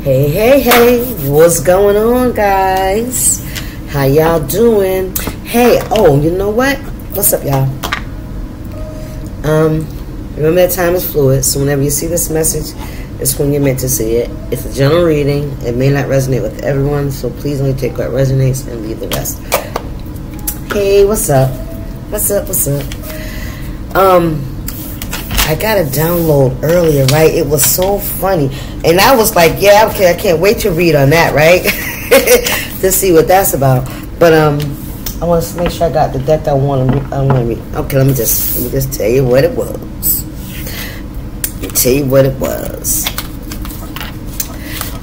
Hey, hey, hey, what's going on, guys? How y'all doing? Hey, oh, you know what? What's up, y'all? Remember that time is fluid, so whenever you see this message, it's when you're meant to see it. It's a general reading. It may not resonate with everyone, so please only take what resonates and leave the rest. Hey, what's up? What's up, what's up? I got a download earlier, right? It was so funny. And I was like, yeah, okay, I can't wait to read on that, right? To see what that's about. But I want to make sure I got the deck I want to read. Okay, let me just tell you what it was. Let me tell you what it was.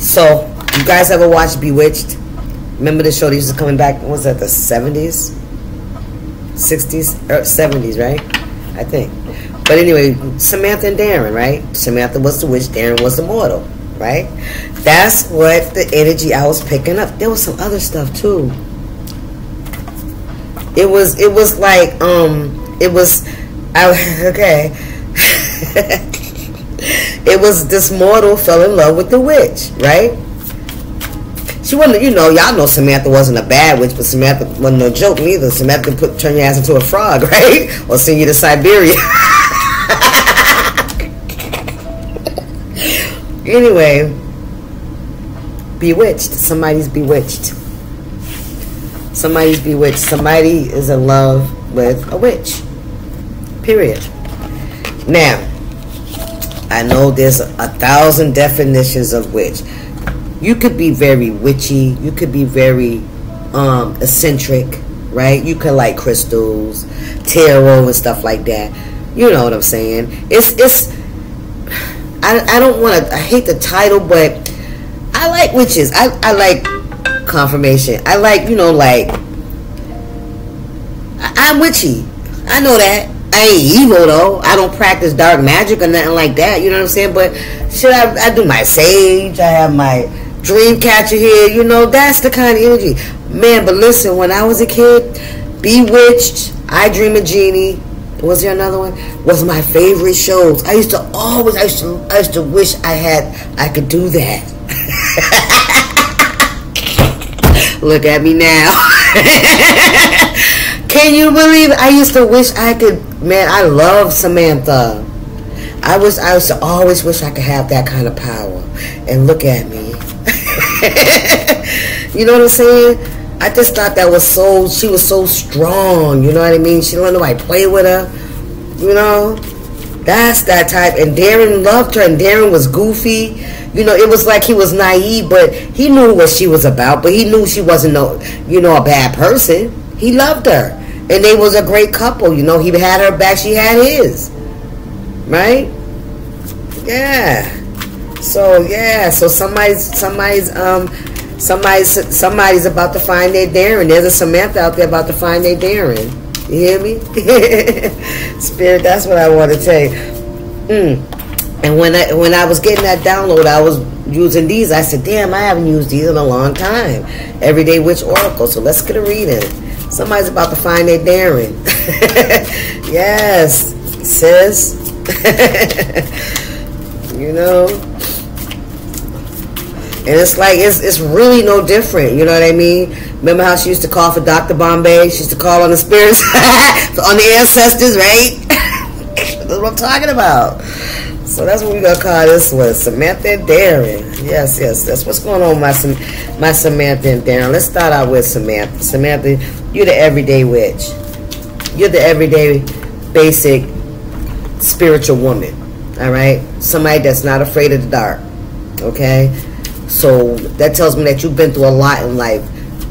So, you guys ever watch Bewitched? Remember the show that used to coming back, what was that, the 70s? 60s? 70s, right? I think. But anyway, Samantha and Darren, right? Samantha was the witch, Darren was the mortal, right? That's what the energy I was picking up. There was some other stuff too. It was like, okay. It was this mortal fell in love with the witch, right? She wasn't, y'all know Samantha wasn't a bad witch, but Samantha wasn't no joke neither. Samantha could turn your ass into a frog, right? Or send you to Siberia. Anyway, bewitched. Somebody's bewitched. Somebody's bewitched. Somebody is in love with a witch. Period. Now, I know there's 1,000 definitions of witch. You could be very witchy. You could be very eccentric, right? You could like crystals, tarot, and stuff like that. You know what I'm saying? I don't want to, I hate the title, but I like witches. I like confirmation. I like, I'm witchy. I know that. I ain't evil, though. I don't practice dark magic or nothing like that. You know what I'm saying? But should I do my sage? I have my dream catcher here. That's the kind of energy. Man, but listen, when I was a kid, Bewitched, I Dream a Genie, was there another one? Was my favorite shows. I used to wish I could do that. Look at me now. Can you believe it? I used to wish I could. Man, I love Samantha. I used to always wish I could have that kind of power. And look at me. You know what I'm saying? I just thought that was she was so strong, you know what I mean? She didn't let nobody play with her, That's that type. And Darren loved her, and Darren was goofy. It was like he was naive, but he knew what she was about, but he knew she wasn't a bad person. He loved her. And they was a great couple, He had her back, she had his. Right? Yeah. So somebody's about to find their Darren. There's a Samantha out there about to find their Darren. You hear me? Spirit, that's what I want to tell you. And when I was getting that download, I was using these. I said, damn, I haven't used these in a long time. Everyday Witch Oracle. So let's get a reading. Somebody's about to find their Darren. Yes, sis. And it's like, it's really no different. You know what I mean? Remember how she used to call for Dr. Bombay? She used to call on the spirits, on the ancestors, right? That's what I'm talking about. So that's what we're going to call this one. Samantha and Darren. Yes, that's what's going on with my Samantha and Darren. Let's start out with Samantha. Samantha, you're the everyday witch. You're the everyday, basic, spiritual woman. All right? Somebody that's not afraid of the dark. Okay? So that tells me that you've been through a lot in life,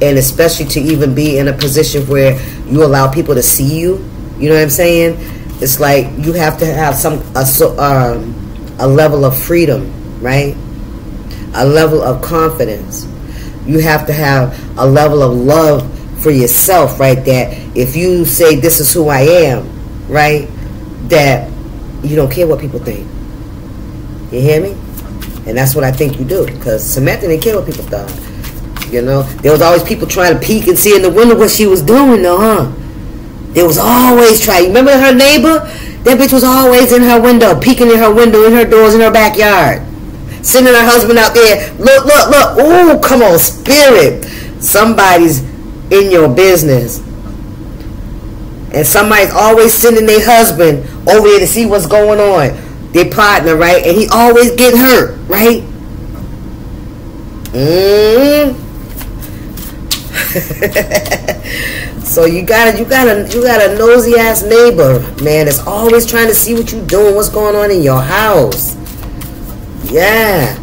and especially to even be in a position where you allow people to see you. You know what I'm saying? It's like you have to have a level of freedom, right? A level of confidence. You have to have a level of love for yourself, right? That if you say this is who I am, right? That you don't care what people think. You hear me? And that's what I think you do. Because Samantha didn't care what people thought. There was always people trying to peek and see in the window what she was doing, though, huh? There was always trying. Remember her neighbor? That bitch was always in her window, peeking in her window, in her doors, in her backyard. sending her husband out there. Look, look, look. Ooh, come on, spirit. Somebody's in your business. And somebody's always sending their husband over there to see what's going on. Their partner, right? And he always get hurt, right? So you got a nosy ass neighbor, man, that's always trying to see what you doing, what's going on in your house. Yeah.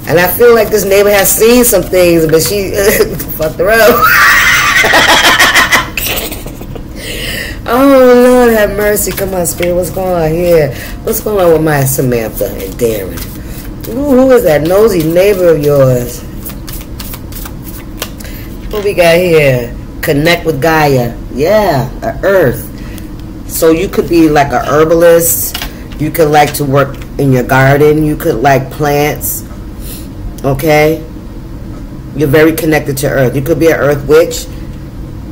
And I feel like this neighbor has seen some things, but she fucked her up. Oh, Lord have mercy. Come on, spirit. What's going on here? What's going on with my Samantha and Darren? Ooh, who is that nosy neighbor of yours? What we got here? Connect with Gaia. Yeah, a earth. So you could be like a herbalist. You could like to work in your garden. You could like plants. Okay? You're very connected to earth. You could be an earth witch.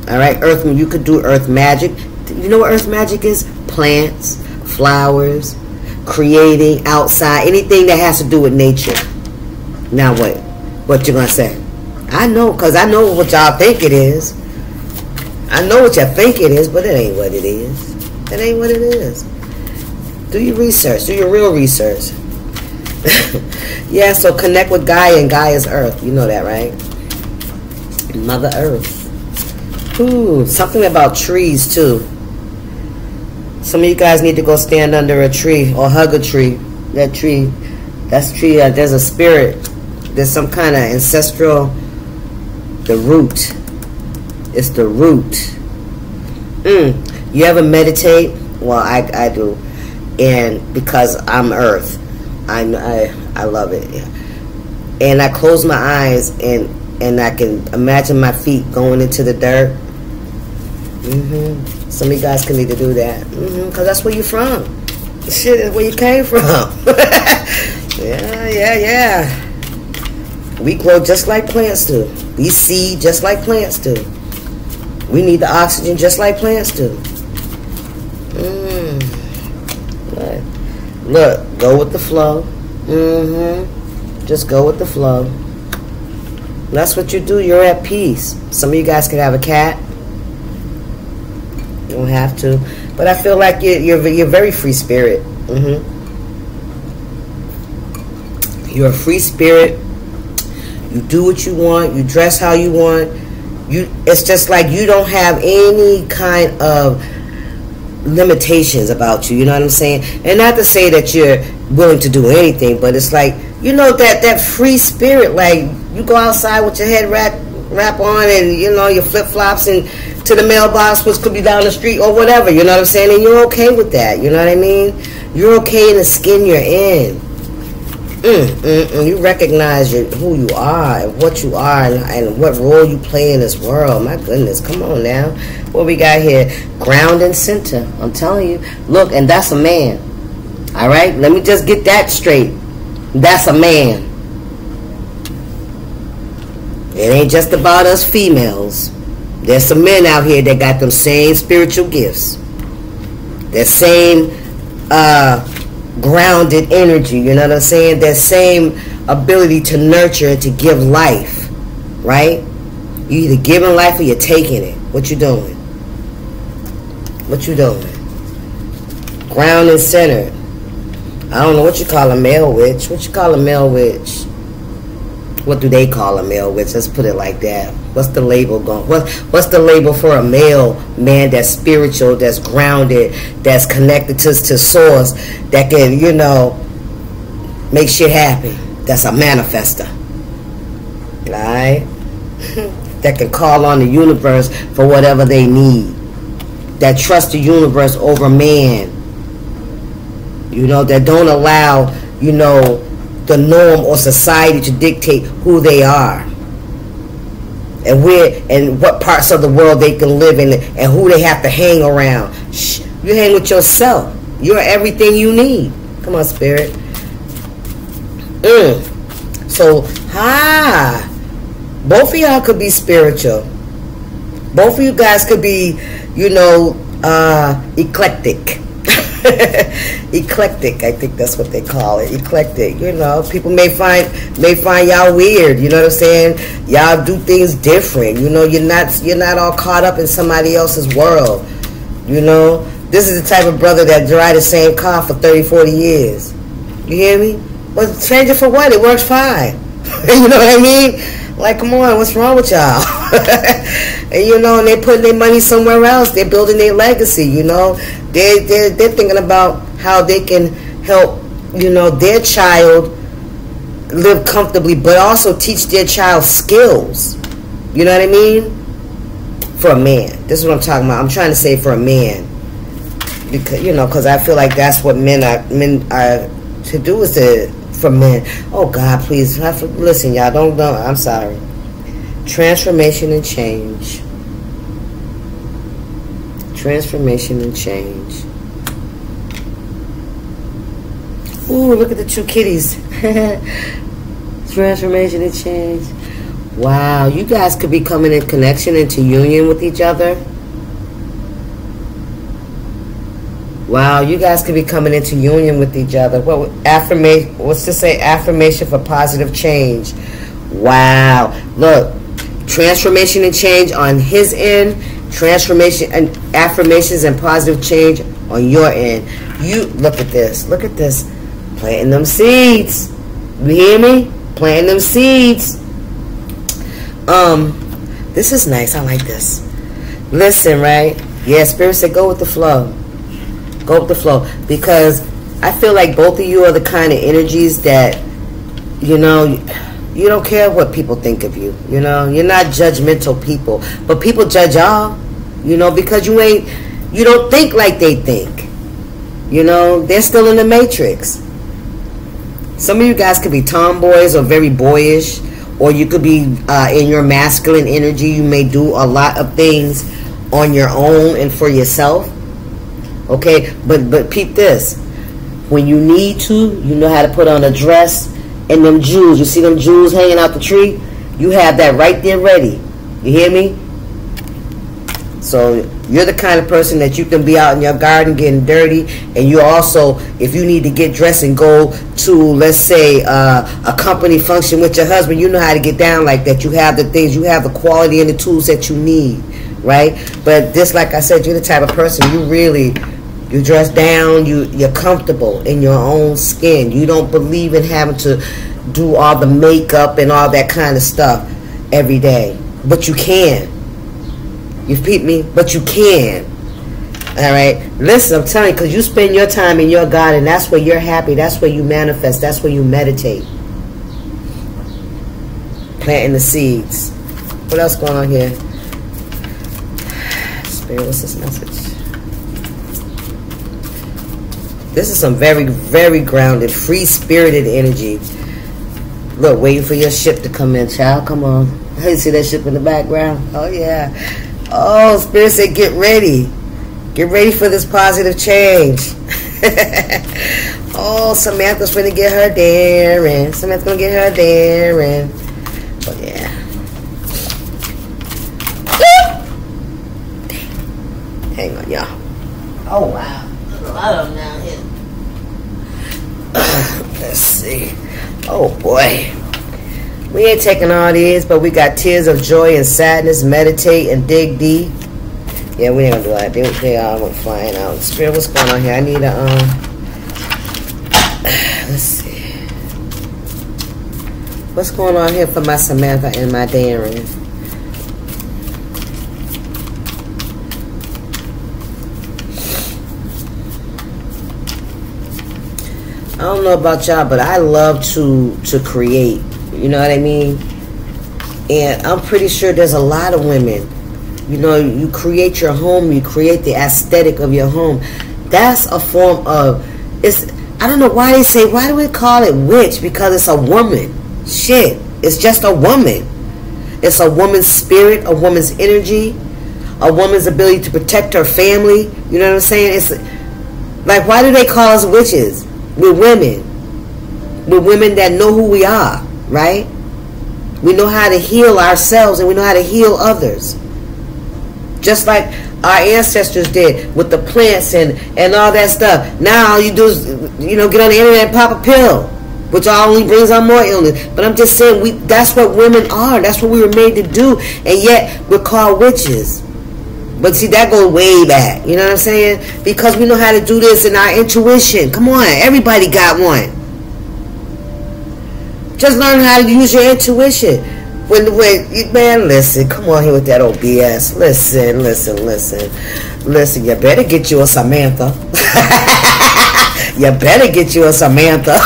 Alright? Earth, you could do earth magic. You know what earth magic is? Plants, flowers, creating outside, anything that has to do with nature. Now what? What you gonna say? I know, because I know what y'all think it is. I know what y'all think it is, but it ain't what it is. It ain't what it is. Do your research. Do your real research. Yeah, so connect with Gaia, and Gaia's earth. You know that, right? Mother Earth. Ooh, something about trees, too. Some of you guys need to go stand under a tree or hug a tree. That tree, that's tree, there's a spirit. There's some kind of ancestral, the root. It's the root. You ever meditate? Well, I do. And because I'm earth, I love it. And I close my eyes and I can imagine my feet going into the dirt. Some of you guys can need to do that. Because that's where you're from. Shit is where you came from. Yeah. We grow just like plants do. We seed just like plants do. We need the oxygen just like plants do. Look, go with the flow. Just go with the flow. That's what you do. You're at peace. Some of you guys could have a cat. You don't have to. But I feel like you're very free spirit. You're a free spirit. You do what you want. You dress how you want. It's just like you don't have any kind of limitations about you. You know what I'm saying? And not to say that you're willing to do anything, but it's like, you know, that free spirit. Like, you go outside with your head wrap on and, you know, your flip-flops and to the mailbox, which could be down the street or whatever. You know what I'm saying? And you're okay with that. You know what I mean? You're okay in the skin you're in. You recognize who you are and what you are and what role you play in this world. My goodness, come on now. What we got here? Ground and center. I'm telling you. Look, and that's a man. All right? Let me just get that straight. That's a man. It ain't just about us females. There's some men out here that got them same spiritual gifts. That same grounded energy, you know what I'm saying? That same ability to nurture and to give life, right? You either giving life or you're taking it. What you doing? What you doing? Ground and centered. I don't know what you call a male witch. What you call a male witch? What do they call a male witch? Let's put it like that. What's the label going? What's the label for a male man that's spiritual, that's grounded, that's connected to source, that can, you know, make shit happen? That's a manifester. Right? That can call on the universe for whatever they need. That trust the universe over man. You know, that don't allow, you know, the norm or society to dictate who they are and where and what parts of the world they can live in and who they have to hang around. Shh, you hang with yourself. You're everything you need. Come on, spirit. So, both of y'all could be spiritual. Both of you guys could be, you know, eclectic. Eclectic, I think that's what they call it. Eclectic. You know, people may find y'all weird. You know what I'm saying? Y'all do things different. You know, you're not all caught up in somebody else's world. You know, this is the type of brother that drive the same car for 30, 40 years. You hear me? Well, change it for what? It works fine. You know what I mean? Like, come on, what's wrong with y'all? And you know, and they putting their money somewhere else. They're building their legacy. You know, they're thinking about how they can help, you know, their child live comfortably, but also teach their child skills. You know what I mean? For a man. This is what I'm talking about. I'm trying to say for a man, because you know, because I feel like that's what men are to do, is to, for men. Oh God, please listen, y'all. Don't. I'm sorry. Transformation and change. Transformation and change. Ooh, look at the two kitties. Transformation and change. Wow, you guys could be coming in connection, into union with each other. Wow, you guys could be coming into union with each other. What affirmation? What's to say? Affirmation for positive change. Wow, look, transformation and change on his end. Transformation and affirmations and positive change on your end. You look at this. Look at this. Planting them seeds. You hear me? Planting them seeds. This is nice. I like this. Listen, right? Yeah, Spirit said go with the flow. Go with the flow, because I feel like both of you are the kind of energies that, you know, you don't care what people think of you. You know, you're not judgmental people, but people judge y'all, you know, because you don't think like they think. You know, they're still in the matrix. Some of you guys could be tomboys or very boyish, or you could be in your masculine energy. You may do a lot of things on your own and for yourself. Okay, but peep this. When you need to, you know how to put on a dress and them jewels. You see them jewels hanging out the tree? You have that right there ready. You hear me? So you're the kind of person that you can be out in your garden getting dirty, and you also, if you need to get dressed and go to, let's say, a company function with your husband, you know how to get down like that. You have the things, you have the quality and the tools that you need, right? But this, like I said, you're the type of person, you dress down, you're comfortable in your own skin. You don't believe in having to do all the makeup and all that kind of stuff every day. But you can. You peep me? But you can. Alright? Listen, I'm telling you, because you spend your time in your God, and that's where you're happy. That's where you manifest. That's where you meditate. Planting the seeds. What else going on here? Spirit, what's this message? This is some very, very grounded, free-spirited energy. Look, waiting for your ship to come in, child. Come on. You see that ship in the background? Oh, yeah. Oh, Spirit said get ready. Get ready for this positive change. Oh, Samantha's going to get her daring. Samantha's going to get her daring. Oh, yeah. Hang on, y'all. Oh, wow. There's a lot of them down here. Let's see. Oh, boy. We ain't taking all these, but we got tears of joy and sadness, meditate and dig deep. Yeah, we ain't gonna do that. They all went flying out. Spirit, what's going on here? I need a, let's see. What's going on here for my Samantha and my Darren? I don't know about y'all, but I love to create. You know what I mean? And I'm pretty sure there's a lot of women. You know, you create your home, you create the aesthetic of your home. That's a form of, I don't know why do we call it witch? Because it's a woman. Shit. It's just a woman. It's a woman's spirit, a woman's energy, a woman's ability to protect her family. You know what I'm saying? It's like, why do they call us witches? We're women. We're women that know who we are, right? We know how to heal ourselves, and we know how to heal others. Just like our ancestors did with the plants and all that stuff. Now all you do is, you know, get on the internet and pop a pill, which only brings on more illness. But I'm just saying, that's what women are. That's what we were made to do. And yet we're called witches. But see, that goes way back. You know what I'm saying? Because we know how to do this in our intuition. Come on, everybody got one. Just learn how to use your intuition. Man, listen, come on here with that old BS. Listen, you better get you a Samantha. You better get you a Samantha.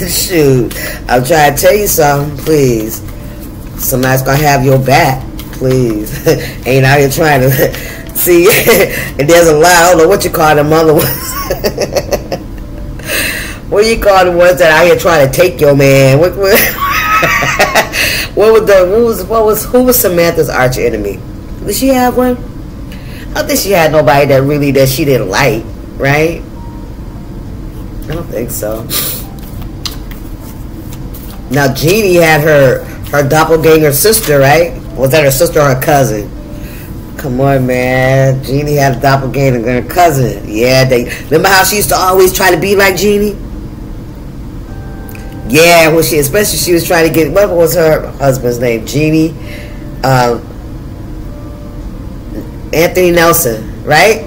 Shoot, I'm trying to tell you something, please. Somebody's gonna have your back, please. Ain't out here trying to see. And there's a lot. I don't know what you call them other ones. What do you call the ones that out here trying to take your man? Who was Samantha's arch enemy? Did she have one? I don't think she had nobody that she didn't like, right? I don't think so. Now Jeannie had her doppelganger sister, right? Was that her sister or her cousin? Come on, man. Jeannie had a doppelganger and her cousin. Yeah, remember how she used to always try to be like Jeannie? Yeah, when she was trying to get, what was her husband's name? Jeannie, Anthony Nelson, right?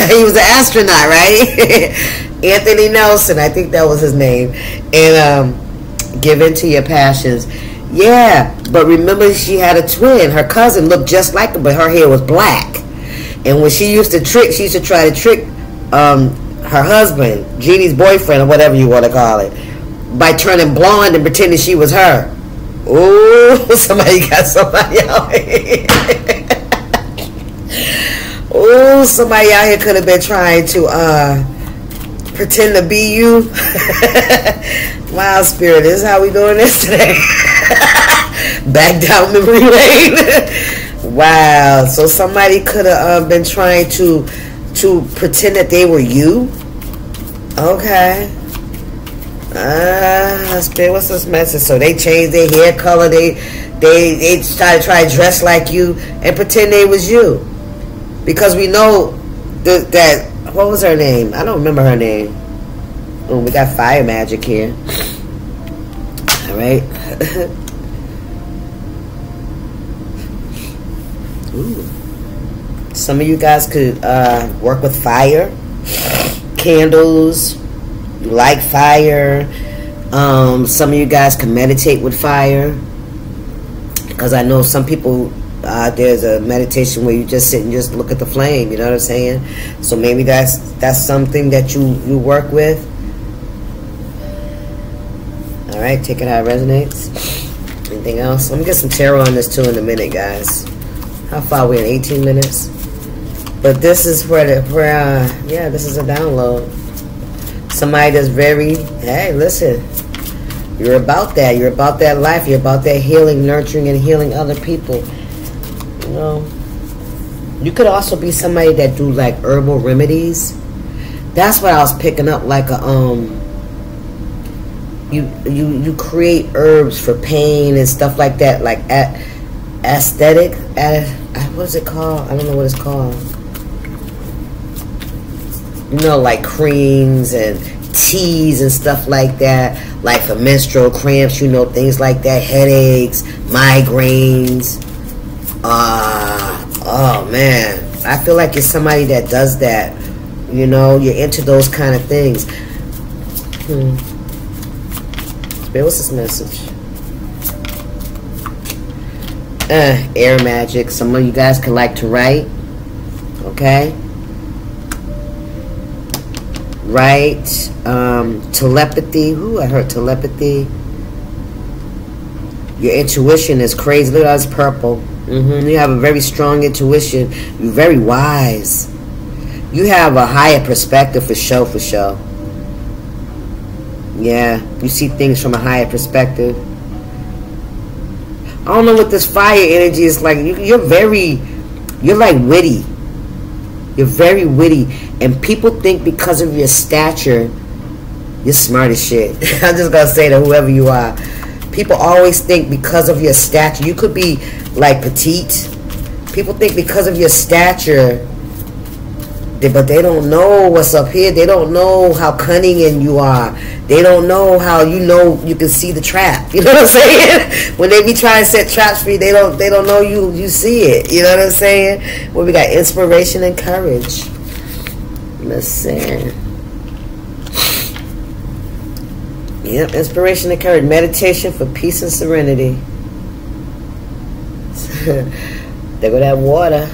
He was an astronaut, right? Anthony Nelson, I think that was his name. And give in to your passions. Yeah, but remember she had a twin. Her cousin looked just like her, but her hair was black. And when she used to try to trick her husband, Jeannie's boyfriend, or whatever you want to call it, by turning blonde and pretending she was her. Ooh, somebody got somebody out here. Ooh, somebody out here could have been trying to pretend to be you. Wow, Spirit, this is how we doing this today. Back down memory lane. Wow, so somebody could have been trying to pretend that they were you. Okay. What's this message? So they changed their hair color. They started trying to dress like you and pretend they was you, because we know that what was her name? I don't remember her name. Oh, we got fire magic here. All right. Ooh. Some of you guys could work with fire, candles. You like fire. Some of you guys can meditate with fire, because I know some people, there's a meditation where you just sit and just look at the flame. You know what I'm saying? So maybe that's something that you work with. All right, take it how it resonates. Anything else? Let me get some tarot on this too in a minute, guys. How far are we in? 18 minutes. But this is yeah, this is a download. Somebody that's very, hey, listen, you're about that. You're about that life. You're about that healing, nurturing, and healing other people. You know, you could also be somebody that do like herbal remedies. That's what I was picking up, like a you create herbs for pain and stuff like that, like aesthetic. What is it called? I don't know what it's called. You know, like creams and teas and stuff like that, like for menstrual cramps, you know, things like that, headaches, migraines. Oh man, I feel like you're somebody that does that. You know, you're into those kind of things. What's this message? Air magic. Some of you guys can like to write. Okay. Right, telepathy. Ooh, I heard telepathy. Your intuition is crazy. Look at that, purple. You have a very strong intuition. You're very wise. You have a higher perspective for sure, for sure. Yeah, you see things from a higher perspective. I don't know what this fire energy is like. You're like witty. You're very witty, and people think because of your stature, you're smart as shit. I'm just gonna say to whoever you are. People always think because of your stature, you could be like petite, People think because of your stature, but they don't know what's up here. They don't know how cunning and you are. They don't know how you can see the trap. You know what I'm saying? When they be trying to set traps for you, they don't know you see it. You know what I'm saying? Well, we got inspiration and courage. Listen. Yep, inspiration and courage. Meditation for peace and serenity. There go that water.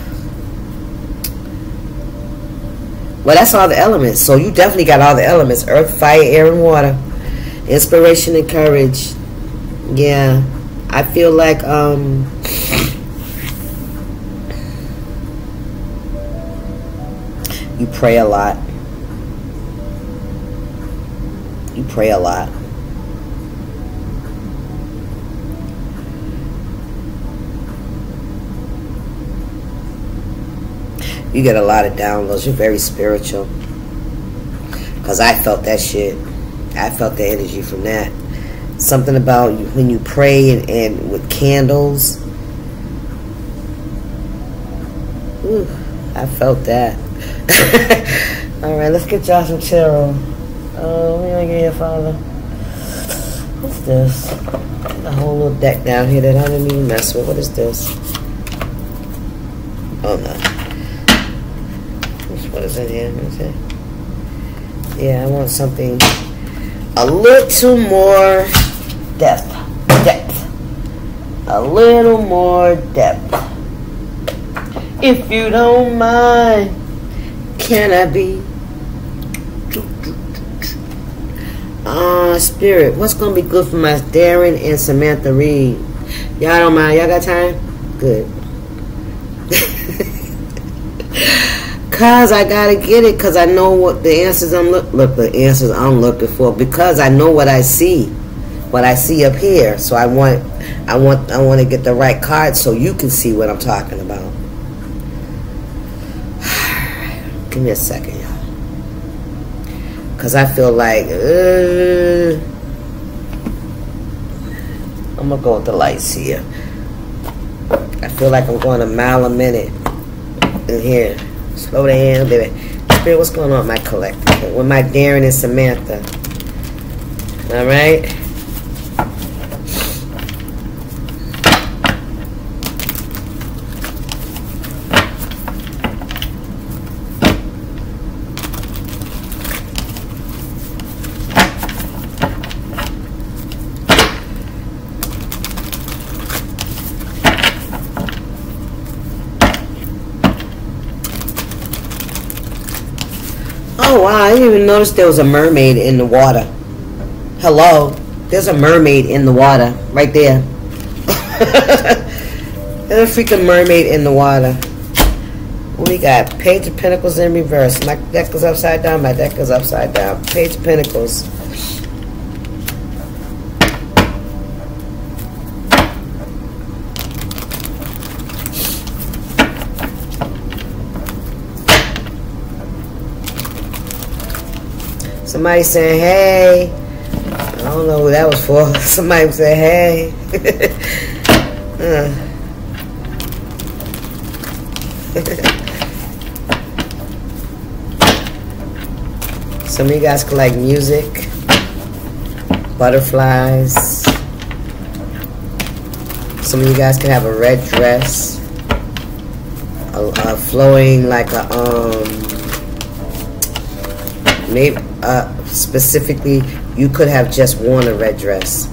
Well, that's all the elements. So you definitely got all the elements. Earth, fire, air, and water. Inspiration and courage. Yeah. I feel like you pray a lot. You pray a lot. You get a lot of downloads. You're very spiritual. Because I felt that shit. I felt the energy from that. Something about when you pray and with candles. Ooh, I felt that. Alright, let's get y'all some tarot. What are you gonna get here, Father? What's this? A whole little deck down here that I didn't even mess with. What is this? Oh no. What is in here? What is it? Yeah, I want something a little more depth. A little more depth. If you don't mind, can I be? Spirit, what's gonna be good for my Darren and Samantha Reed? Y'all don't mind? Y'all got time? Good. Cause I gotta get it. Cause I know what the answers the answers I'm looking for. Because I know what I see up here. So I want to get the right card so you can see what I'm talking about. Give me a second, y'all. Cause I feel like I'm gonna go with the lights here. I feel like I'm going a mile a minute in here. Slow down, baby. Spirit, what's going on with my collective? With my Darren and Samantha. Alright? Oh wow, I didn't even notice there was a mermaid in the water. Hello, there's a mermaid in the water right there. There's a freaking mermaid in the water. We got Page of Pentacles in reverse. My deck goes upside down. My deck goes upside down. Page of Pentacles. Somebody saying, hey. I don't know who that was for. Somebody said, hey. Some of you guys can like music, butterflies. Some of you guys can have a red dress, flowing like a maybe specifically you could have just worn a red dress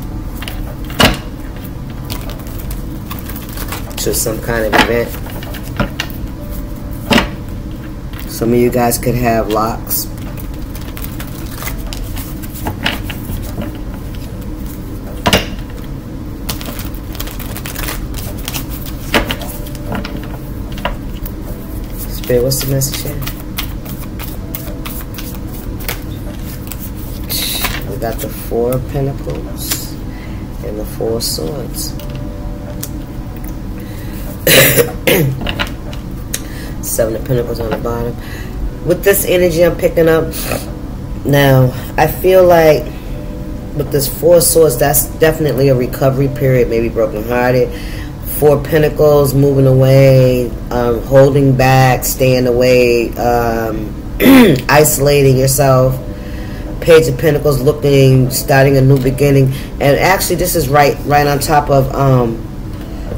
to some kind of event. Some of you guys could have locks. Spirit, what's the message here? We got the Four of Pentacles and the Four of Swords. Seven of Pentacles on the bottom. With this energy I'm picking up now, I feel like with this Four of Swords, that's definitely a recovery period, maybe brokenhearted. Four of Pentacles, moving away, holding back, staying away, isolating yourself. Page of Pentacles, looking, starting a new beginning. And actually, this is right on top of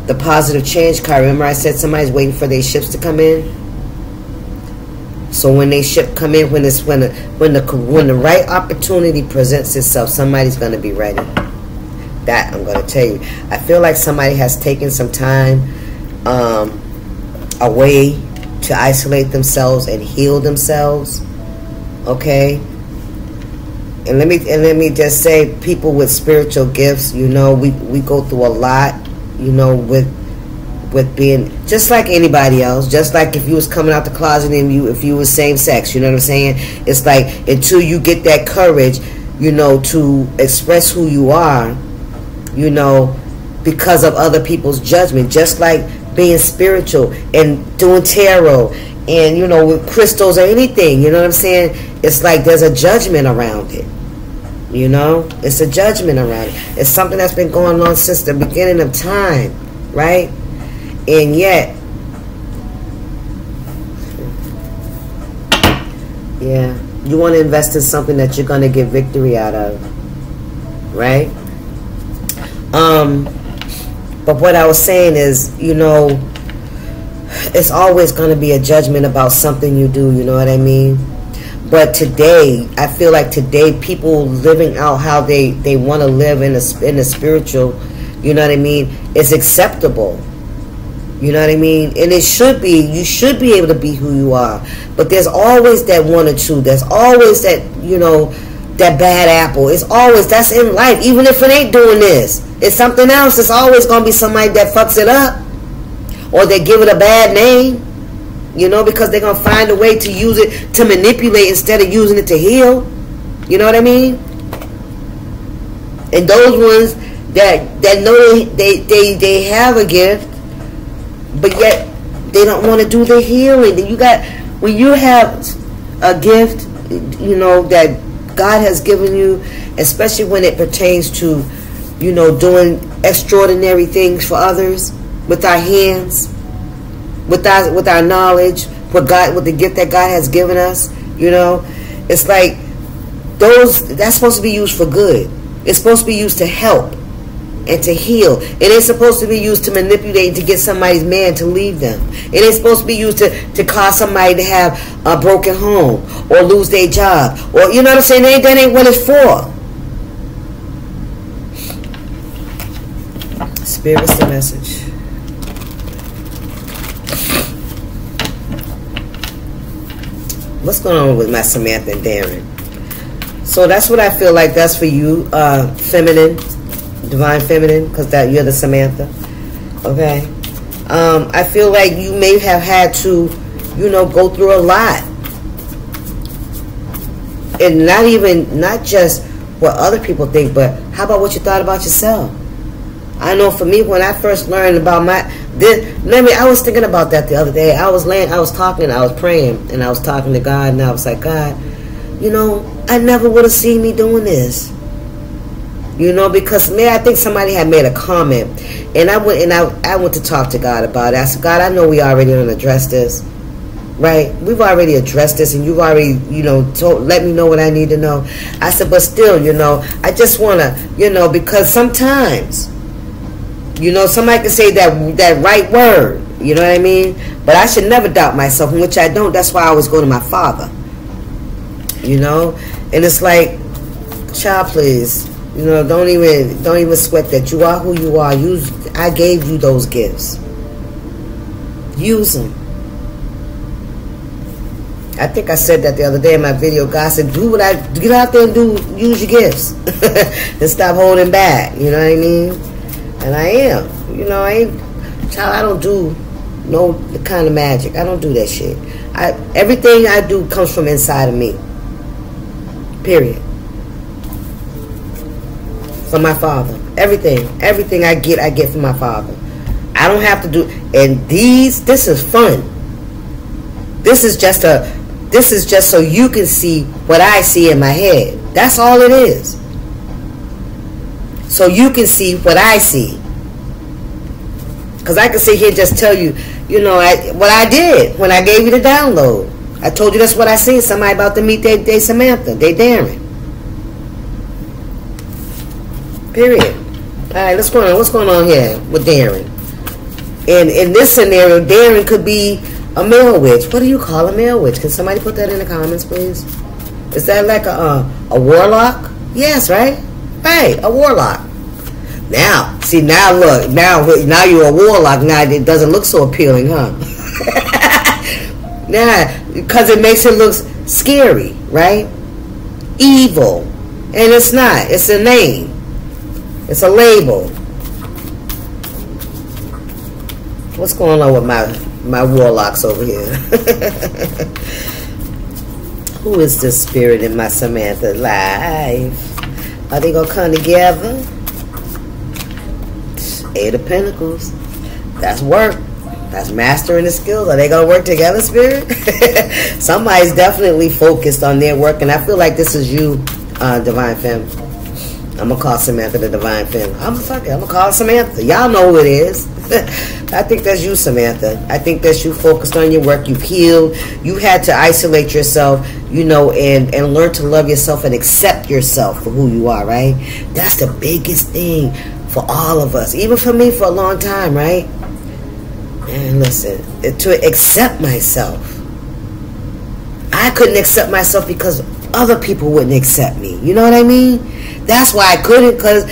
the positive change card. Remember I said somebody's waiting for their ships to come in? So when they ship come in, when the right opportunity presents itself, somebody's going to be ready. That I'm going to tell you. I feel like somebody has taken some time away to isolate themselves and heal themselves. Okay? And let me just say, people with spiritual gifts, you know, we go through a lot, you know, with being just like anybody else. Just like if you was coming out the closet and if you was same sex, you know what I'm saying? It's like until you get that courage, you know, to express who you are, you know, because of other people's judgment. Just like being spiritual and doing tarot and, you know, with crystals or anything, you know what I'm saying? It's like there's a judgment around it. You know, it's a judgment around it. It's something that's been going on since the beginning of time, right? And yet, yeah, you want to invest in something that you're going to get victory out of, right? But what I was saying is, you know, it's always going to be a judgment about something you do, you know what I mean? But today, I feel like today, people living out how they want to live in the spiritual, you know what I mean, is acceptable. You know what I mean? And it should be. You should be able to be who you are. But there's always that one or two. There's always that, you know, that bad apple. It's always, that's in life. Even if it ain't doing this, it's something else. It's always going to be somebody that fucks it up. Or they give it a bad name. You know, because they're going to find a way to use it to manipulate instead of using it to heal. You know what I mean? And those ones that know they have a gift, but yet they don't want to do the healing. When you have a gift, you know, that God has given you, especially when it pertains to, you know, doing extraordinary things for others with our hands, with our knowledge, with the gift that God has given us, you know, it's like that's supposed to be used for good. It's supposed to be used to help and to heal. It ain't supposed to be used to manipulate and to get somebody's man to leave them. It ain't supposed to be used to cause somebody to have a broken home or lose their job, or, you know what I'm saying? That ain't what it's for. Spirit's the message. What's going on with my Samantha and Darren? So that's what I feel like. That's for you, feminine, divine feminine, because that you're the Samantha. Okay. I feel like you may have had to, you know, go through a lot, and not just what other people think, but how about what you thought about yourself? I know for me, when I first learned about I was thinking about that the other day. I was praying, and I was talking to God, and I was like, God, you know, I never would have seen me doing this. You know, because I think somebody had made a comment, and I went to talk to God about it. I said, God, I know we already done addressed this, right? We've already addressed this, and you've already, you know, let me know what I need to know. I said, but still, you know, I just want to, you know, because sometimes, you know, somebody can say that right word, you know what I mean? But I should never doubt myself, which I don't. That's why I always go to my Father, you know? And it's like, child, please, you know, don't even sweat that. You are who you are. I gave you those gifts. Use them. I think I said that the other day in my video. God said, get out there and use your gifts. And stop holding back, you know what I mean? And I am. You know, I don't do the kind of magic. I don't do that shit. Everything I do comes from inside of me. Period. From my Father. Everything I get from my Father. I don't have to do, and this is fun. This is just so you can see what I see in my head. That's all it is. So you can see what I see. Because I can sit here and just tell you, you know, what I did when I gave you the download. I told you that's what I seen. Somebody about to meet they Samantha, they Darren. Period. All right, what's going on? What's going on here with Darren? And in this scenario, Darren could be a male witch. What do you call a male witch? Can somebody put that in the comments, please? Is that like a warlock? Yes, right? Right, a warlock. Now, see, now look, now you're a warlock. Now it doesn't look so appealing, huh? Nah, because it makes it look scary, right? Evil. And it's not. It's a name. It's a label. What's going on with my warlocks over here? Who is this spirit in my Samantha life? Are they gonna come together? Eight of Pentacles. That's work. That's mastering the skills. Are they gonna work together, spirit? Somebody's definitely focused on their work, and I feel like this is you, Divine Femme. I'm gonna call Samantha the Divine Femme. I'm gonna call Samantha. Y'all know who it is. I think that's you, Samantha. I think that's you focused on your work. You've healed. You had to isolate yourself, you know, and learn to love yourself and accept yourself for who you are, right? That's the biggest thing for all of us. Even for me for a long time, right? Man, listen, to accept myself. I couldn't accept myself because other people wouldn't accept me. You know what I mean? That's why I couldn't, because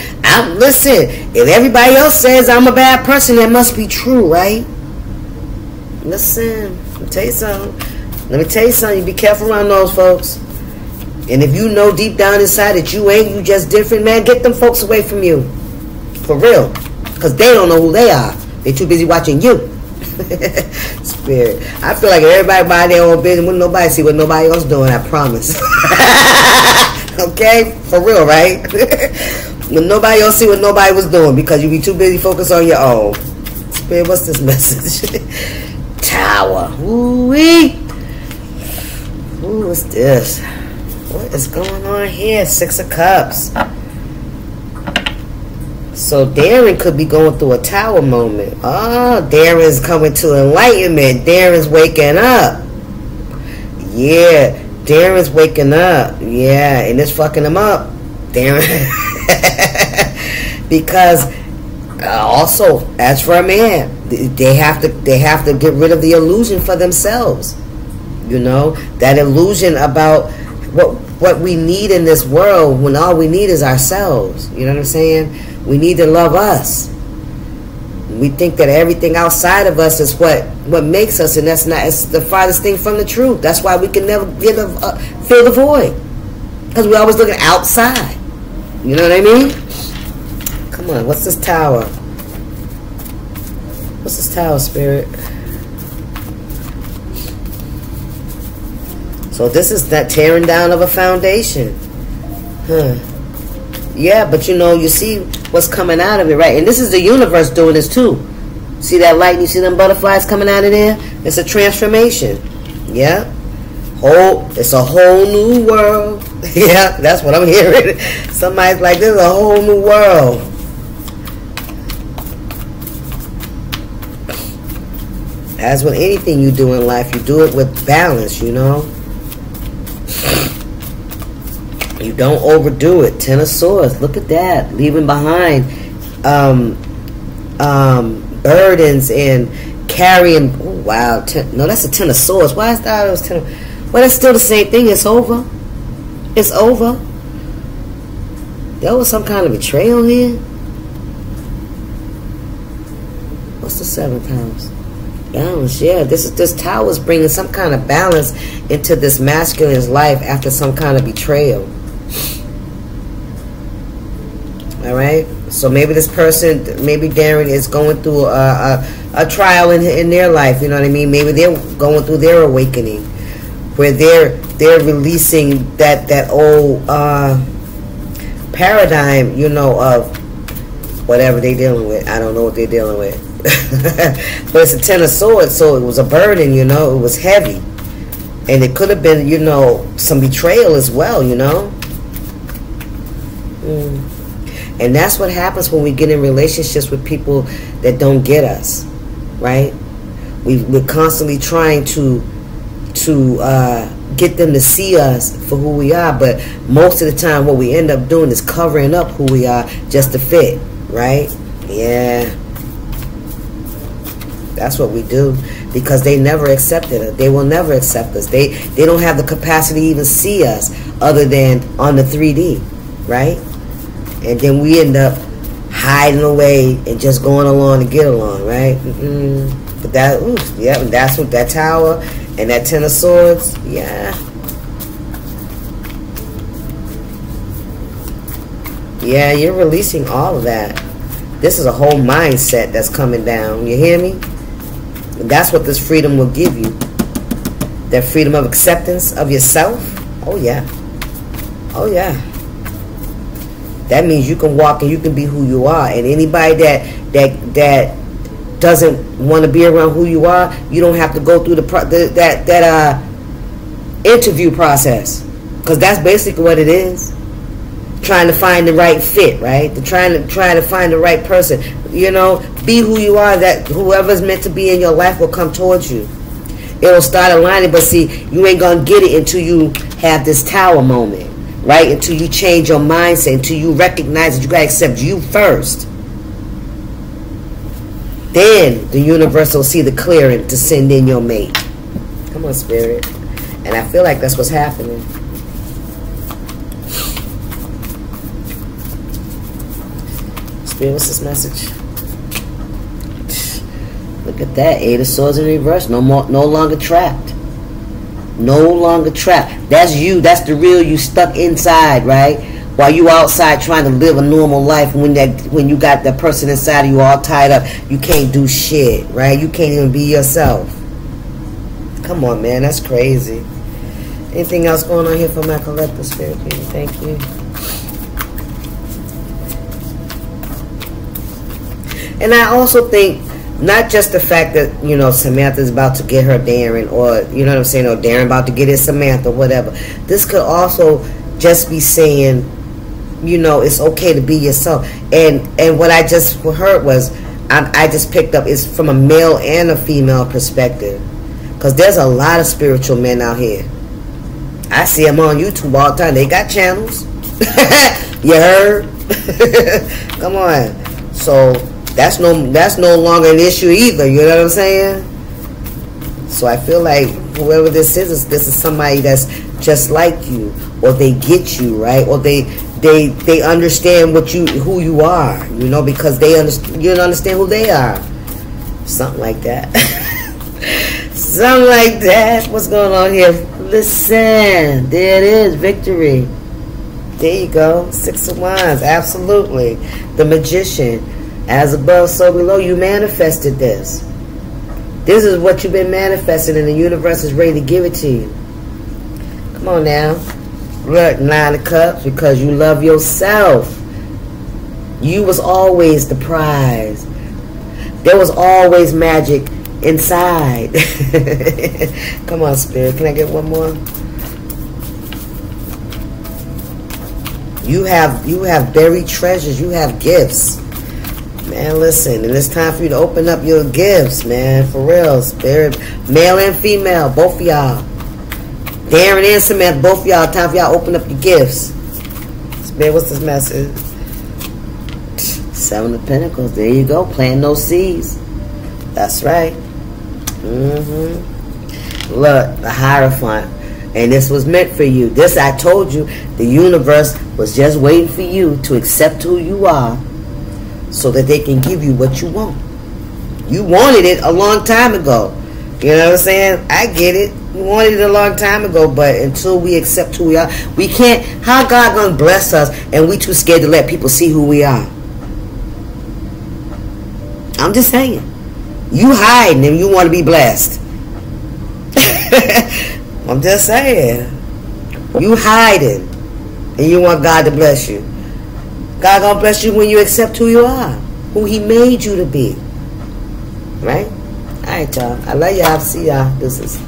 listen, if everybody else says I'm a bad person, that must be true, right? Listen, let me tell you something. You be careful around those folks. And if you know deep down inside that you ain't, you just different, man, get them folks away from you. For real. Because they don't know who they are. They're too busy watching you. Spirit. I feel like if everybody mind their own business, wouldn't nobody see what nobody else doing, I promise. Okay? For real, right? When nobody else see what nobody was doing because you be too busy focused on your own. Spirit, what's this message? Tower. Ooh-wee. Ooh, what's this? What is going on here? Six of Cups. So Darren could be going through a tower moment. Oh, Darren's coming to enlightenment. Darren's waking up. Yeah, Darren's waking up. Yeah, and it's fucking him up. Darren. Because also, as for a man, they have to get rid of the illusion for themselves. You know, that illusion about what we need in this world when all we need is ourselves. You know what I'm saying? We need to love us. We think that everything outside of us is what makes us, and that's not. It's the farthest thing from the truth. That's why we can never fill the void, because we're always looking outside. You know what I mean? Come on, what's this tower? What's this tower, spirit? So this is that tearing down of a foundation, huh? Yeah, but you know, you see what's coming out of it, right? And this is the universe doing this too. See that light? You see them butterflies coming out of there? It's a transformation. Yeah. It's a whole new world. Yeah, that's what I'm hearing. Somebody's like, this is a whole new world. As with anything you do in life, you do it with balance, you know? You don't overdo it. Ten of Swords. Look at that. Leaving behind burdens and carrying. Oh, wow. No, that's a Ten of Swords. Why is that? It was ten. Well, that's still the same thing. It's over. It's over. There was some kind of betrayal here. What's the seventh house? Balance. Yeah, this tower is bringing some kind of balance into this masculine's life after some kind of betrayal. All right, so maybe this person, maybe Darren is going through a trial in their life. You know what I mean? Maybe they're going through their awakening, where they're releasing that old paradigm, you know, of whatever they're dealing with. I don't know what they're dealing with, but it's a Ten of Swords, so it was a burden. You know, it was heavy, and it could have been, you know, some betrayal as well. You know. And that's what happens when we get in relationships with people that don't get us, right? We're constantly trying to get them to see us for who we are, but most of the time what we end up doing is covering up who we are just to fit, right? Yeah. That's what we do, because they never accepted us. They will never accept us. They don't have the capacity to even see us other than on the 3D, right? And then we end up hiding away and just going along to get along, right? But that, yeah, that's what that Tower and that Ten of Swords, yeah. Yeah, you're releasing all of that. This is a whole mindset that's coming down. You hear me? And that's what this freedom will give you. That freedom of acceptance of yourself. Oh, yeah. Oh, yeah. That means you can walk and you can be who you are. And anybody that doesn't want to be around who you are, you don't have to go through that interview process, because that's basically what it is. Trying to find the right fit, right? Trying to find the right person. You know, be who you are. That whoever's meant to be in your life will come towards you. It'll start aligning, but see, you ain't gonna get it until you have this Tower moment, right? Until you change your mindset, until you recognize that you gotta accept you first. Then the universe will see the clearing to send in your mate. Come on, Spirit. And I feel like that's what's happening. Spirit, what's this message? Look at that. 8 of Swords in reverse. No longer trapped. No longer trapped. That's you. That's the real you stuck inside, right? While you outside trying to live a normal life, when you got that person inside of you all tied up, you can't do shit, right? You can't even be yourself. Come on, man. That's crazy. Anything else going on here for my collective spirit? Thank you. And I also think, not just the fact that, you know, Samantha's about to get her Darren, or, you know what I'm saying, or Darren about to get his Samantha, whatever. This could also just be saying, you know, it's okay to be yourself. And what I just heard was, I just picked up, is from a male and a female perspective. Because there's a lot of spiritual men out here. I see them on YouTube all the time. They got channels. You heard? Come on. So that's no longer an issue either. You know what I'm saying? So I feel like whoever this is somebody that's just like you, or they get you, right? Or they understand who you are, you know, because you don't understand who they are. Something like that. Something like that. What's going on here? Listen, there it is, victory. There you go. 6 of Wands, absolutely. The Magician. As above, so below. You manifested this. This is what you've been manifesting, and the universe is ready to give it to you. Come on now. Look, 9 of Cups, because you love yourself. You was always the prize. There was always magic inside. Come on, Spirit. Can I get one more? You have buried treasures. You have gifts. Man, listen, and it's time for you to open up your gifts, man, for real, Spirit. Male and female, both of y'all. Darren and Samantha, both of y'all, time for y'all to open up your gifts. Spirit, what's this message? 7 of Pentacles, there you go, plant those seeds. That's right. Look, the Hierophant. And this was meant for you. This, I told you, the universe was just waiting for you to accept who you are, so that they can give you what you want. You wanted it a long time ago. You know what I'm saying? I get it. You wanted it a long time ago, but until we accept who we are, we can't. How God gonna bless us and we too scared to let people see who we are? I'm just saying. You hiding and you want to be blessed. I'm just saying. You hiding and you want God to bless you. God gonna bless you when you accept who you are, who He made you to be. Right? All right, y'all. I love y'all. See y'all. This is